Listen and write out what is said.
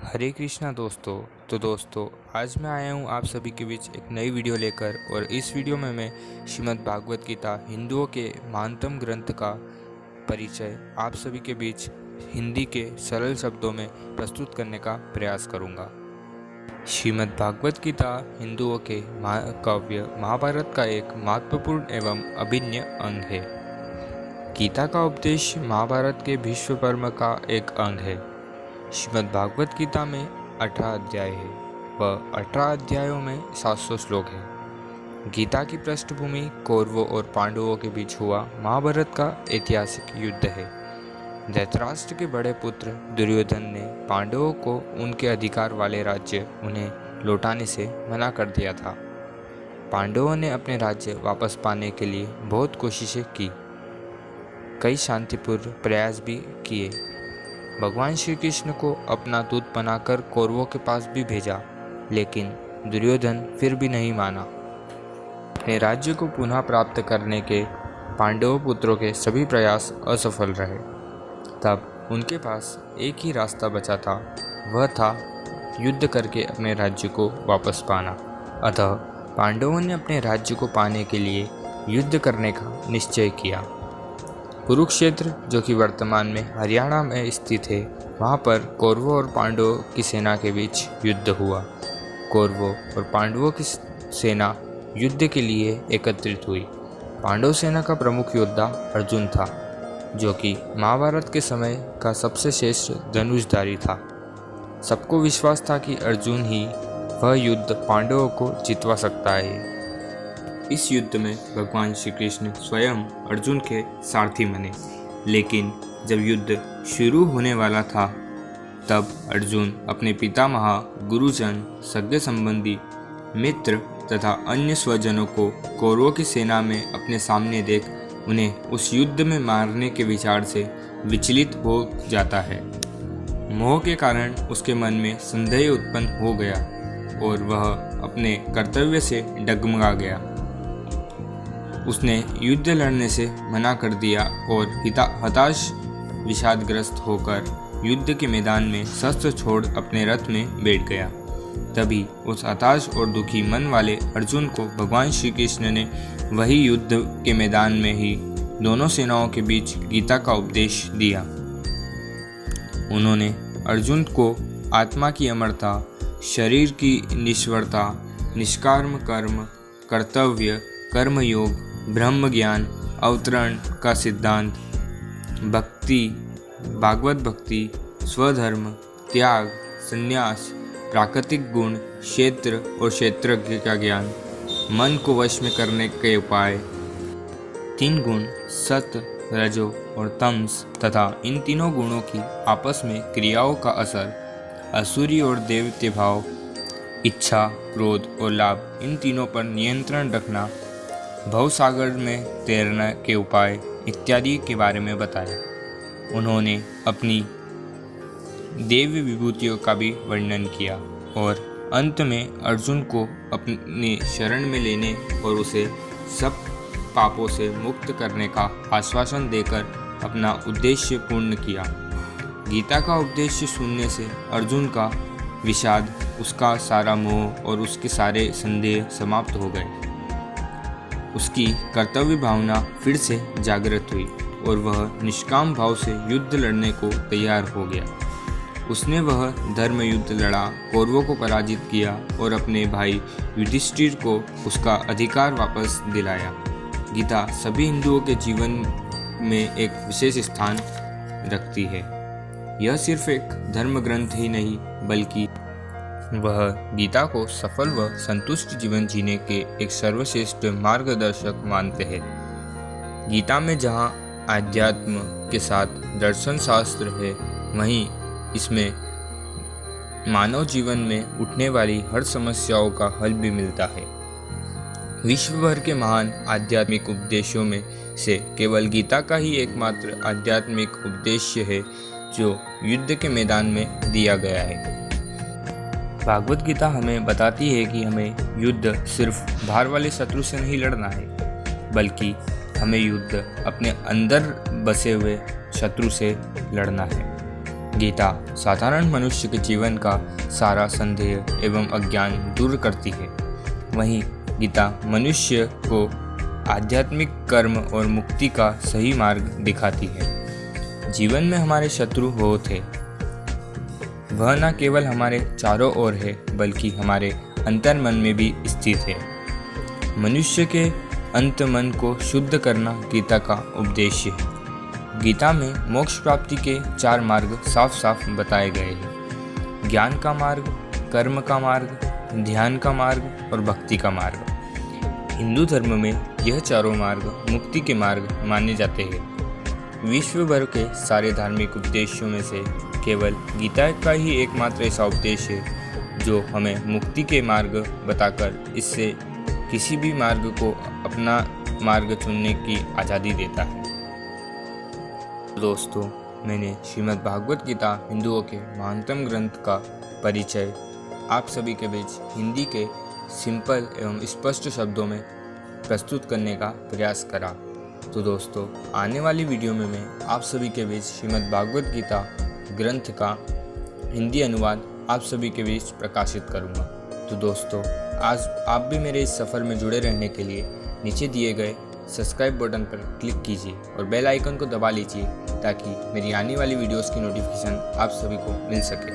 हरे कृष्णा दोस्तों। तो दोस्तों, आज मैं आया हूँ आप सभी के बीच एक नई वीडियो लेकर। और इस वीडियो में मैं श्रीमद् भागवत गीता हिंदुओं के महानतम ग्रंथ का परिचय आप सभी के बीच हिंदी के सरल शब्दों में प्रस्तुत करने का प्रयास करूँगा। श्रीमद् भागवत गीता हिंदुओं के महाकाव्य महाभारत का एक महत्वपूर्ण एवं अभिन्न अंग है। गीता का उपदेश महाभारत के भीष्म पर्व का एक अंग है। श्रीमद् भागवत गीता में 18 अध्याय है व 18 अध्यायों में 700 श्लोक है। गीता की पृष्ठभूमि कौरवों और पांडवों के बीच हुआ महाभारत का ऐतिहासिक युद्ध है। धृतराष्ट्र के बड़े पुत्र दुर्योधन ने पांडवों को उनके अधिकार वाले राज्य उन्हें लौटाने से मना कर दिया था। पांडवों ने अपने राज्य वापस पाने के लिए बहुत कोशिशें की, कई शांतिपूर्ण प्रयास भी किए। भगवान श्री कृष्ण को अपना दूत बनाकर कौरवों के पास भी भेजा, लेकिन दुर्योधन फिर भी नहीं माना। अपने राज्य को पुनः प्राप्त करने के पांडव पुत्रों के सभी प्रयास असफल रहे। तब उनके पास एक ही रास्ता बचा था, वह था युद्ध करके अपने राज्य को वापस पाना। अतः पांडवों ने अपने राज्य को पाने के लिए युद्ध करने का निश्चय किया। कुरुक्षेत्र, जो कि वर्तमान में हरियाणा में स्थित है, वहाँ पर कौरवों और पांडवों की सेना के बीच युद्ध हुआ। कौरवों और पांडवों की सेना युद्ध के लिए एकत्रित हुई। पांडव सेना का प्रमुख योद्धा अर्जुन था, जो कि महाभारत के समय का सबसे श्रेष्ठ धनुषधारी था। सबको विश्वास था कि अर्जुन ही वह युद्ध पांडवों को जितवा सकता है। इस युद्ध में भगवान श्री कृष्ण स्वयं अर्जुन के सारथी बने। लेकिन जब युद्ध शुरू होने वाला था, तब अर्जुन अपने पितामह, गुरुजन, सगे संबंधी, मित्र तथा अन्य स्वजनों को कौरवों की सेना में अपने सामने देख उन्हें उस युद्ध में मारने के विचार से विचलित हो जाता है। मोह के कारण उसके मन में संदेह उत्पन्न हो गया और वह अपने कर्तव्य से डगमगा गया। उसने युद्ध लड़ने से मना कर दिया और हताश विषादग्रस्त होकर युद्ध के मैदान में शस्त्र छोड़ अपने रथ में बैठ गया। तभी उस हताश और दुखी मन वाले अर्जुन को भगवान श्री कृष्ण ने वही युद्ध के मैदान में ही दोनों सेनाओं के बीच गीता का उपदेश दिया। उन्होंने अर्जुन को आत्मा की अमरता, शरीर की निष्वरता, निष्काम कर्म, कर्तव्य, कर्मयोग, ब्रह्म ज्ञान, अवतरण का सिद्धांत, भक्ति, भागवत भक्ति, स्वधर्म, त्याग, संन्यास, प्राकृतिक गुण, क्षेत्र और क्षेत्रज्ञ का ज्ञान, मन को वश में करने के उपाय, 3 गुण सत, रजो और तमस तथा इन तीनों गुणों की आपस में क्रियाओं का असर, असुरी और दैत्य भाव, इच्छा, क्रोध और लाभ, इन तीनों पर नियंत्रण रखना, भवसागर में तैरने के उपाय इत्यादि के बारे में बताया। उन्होंने अपनी देवी विभूतियों का भी वर्णन किया और अंत में अर्जुन को अपनी शरण में लेने और उसे सब पापों से मुक्त करने का आश्वासन देकर अपना उद्देश्य पूर्ण किया। गीता का उद्देश्य सुनने से अर्जुन का विषाद, उसका सारा मोह और उसके सारे संदेह समाप्त हो गए। उसकी कर्तव्य भावना फिर से जागृत हुई और वह निष्काम भाव से युद्ध लड़ने को तैयार हो गया। उसने वह धर्म युद्ध लड़ा, कौरवों को पराजित किया और अपने भाई युधिष्ठिर को उसका अधिकार वापस दिलाया। गीता सभी हिंदुओं के जीवन में एक विशेष स्थान रखती है। यह सिर्फ एक धर्म ग्रंथ ही नहीं, बल्कि वह गीता को सफल व संतुष्ट जीवन जीने के एक सर्वश्रेष्ठ मार्गदर्शक मानते हैं। गीता में जहाँ आध्यात्म के साथ दर्शन शास्त्र है, वहीं इसमें मानव जीवन में उठने वाली हर समस्याओं का हल भी मिलता है। विश्व भर के महान आध्यात्मिक उपदेशों में से केवल गीता का ही एकमात्र आध्यात्मिक उपदेश है जो युद्ध के मैदान में दिया गया है। भागवत गीता हमें बताती है कि हमें युद्ध सिर्फ बाहर वाले शत्रु से नहीं लड़ना है, बल्कि हमें युद्ध अपने अंदर बसे हुए शत्रु से लड़ना है। गीता साधारण मनुष्य के जीवन का सारा संदेह एवं अज्ञान दूर करती है। वहीं गीता मनुष्य को आध्यात्मिक कर्म और मुक्ति का सही मार्ग दिखाती है। जीवन में हमारे शत्रु बहुत थे, वह न केवल हमारे चारों ओर है बल्कि हमारे अंतर मन में भी स्थित है। मनुष्य के अंत मन को शुद्ध करना गीता का उद्देश्य है। गीता में मोक्ष प्राप्ति के 4 मार्ग साफ साफ बताए गए हैं। ज्ञान का मार्ग, कर्म का मार्ग, ध्यान का मार्ग और भक्ति का मार्ग। हिंदू धर्म में यह चारों मार्ग मुक्ति के मार्ग माने जाते हैं। विश्व भर के सारे धार्मिक उद्देश्यों में से केवल गीता का ही एकमात्र ऐसा उपदेश है जो हमें मुक्ति के मार्ग बताकर इससे किसी भी मार्ग को अपना मार्ग चुनने की आज़ादी देता है। दोस्तों, मैंने श्रीमद् भागवत गीता हिंदुओं के महानतम ग्रंथ का परिचय आप सभी के बीच हिंदी के सिंपल एवं स्पष्ट शब्दों में प्रस्तुत करने का प्रयास करा। तो दोस्तों, आने वाली वीडियो में मैं आप सभी के बीच श्रीमद् भागवत गीता ग्रंथ का हिंदी अनुवाद आप सभी के बीच प्रकाशित करूँगा। तो दोस्तों, आज आप भी मेरे इस सफ़र में जुड़े रहने के लिए नीचे दिए गए सब्सक्राइब बटन पर क्लिक कीजिए और बेल आइकन को दबा लीजिए ताकि मेरी आने वाली वीडियोस की नोटिफिकेशन आप सभी को मिल सके।